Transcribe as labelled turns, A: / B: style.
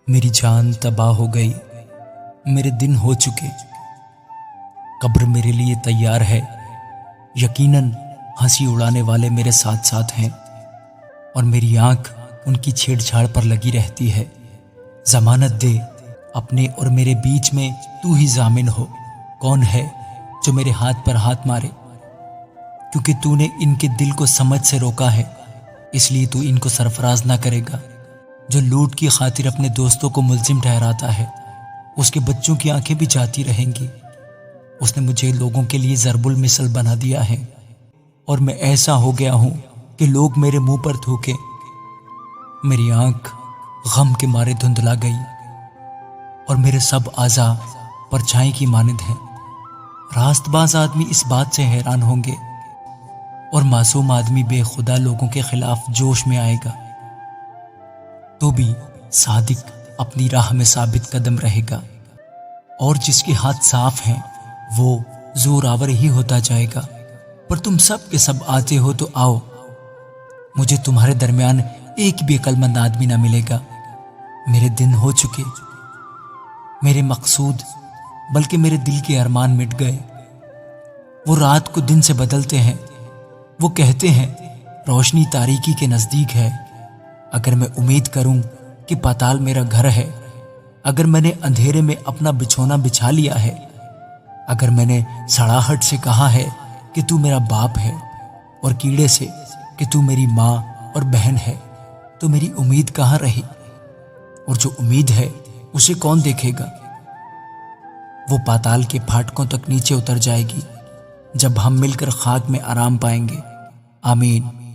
A: میری جان تباہ ہو گئی، میرے دن ہو چکے، قبر میرے لیے تیار ہے، یقیناً ہنسی اڑانے والے میرے ساتھ ساتھ ہیں اور میری آنکھ ان کی چھیڑ چھاڑ پر لگی رہتی ہے۔ ضمانت دے، اپنے اور میرے بیچ میں تو ہی ضامن ہو۔ کون ہے جو میرے ہاتھ پر ہاتھ مارے؟ کیونکہ تو نے ان کے دل کو سمجھ سے روکا ہے، اس لیے تو ان کو سرفراز نہ کرے گا۔ جو لوٹ کی خاطر اپنے دوستوں کو ملزم ٹھہراتا ہے، اس کے بچوں کی آنکھیں بھی جاتی رہیں گی۔ اس نے مجھے لوگوں کے لیے ضرب المثل بنا دیا ہے اور میں ایسا ہو گیا ہوں کہ لوگ میرے منہ پر تھوکے۔ میری آنکھ غم کے مارے دھندلا گئی اور میرے سب اعضاء پرچھائی کی مانند ہیں۔ راست باز آدمی اس بات سے حیران ہوں گے اور معصوم آدمی بے خدا لوگوں کے خلاف جوش میں آئے گا۔ تو بھی صادق اپنی راہ میں ثابت قدم رہے گا اور جس کے ہاتھ صاف ہیں وہ زور آور ہی ہوتا جائے گا۔ پر تم سب کے سب آتے ہو تو آؤ، مجھے تمہارے درمیان ایک بھی عقل مند آدمی نہ ملے گا۔ میرے دن ہو چکے، میرے مقصود بلکہ میرے دل کے ارمان مٹ گئے۔ وہ رات کو دن سے بدلتے ہیں، وہ کہتے ہیں روشنی تاریکی کے نزدیک ہے۔ اگر میں امید کروں کہ پاتال میرا گھر ہے، اگر میں نے اندھیرے میں اپنا بچھونا بچھا لیا ہے، اگر میں نے سڑاہٹ سے کہا ہے کہ تو میرا باپ ہے اور کیڑے سے کہ تو میری ماں اور بہن ہے، تو میری امید کہاں رہی؟ اور جو امید ہے اسے کون دیکھے گا؟ وہ پاتال کے پھاٹکوں تک نیچے اتر جائے گی جب ہم مل کر خاک میں آرام پائیں گے۔ آمین۔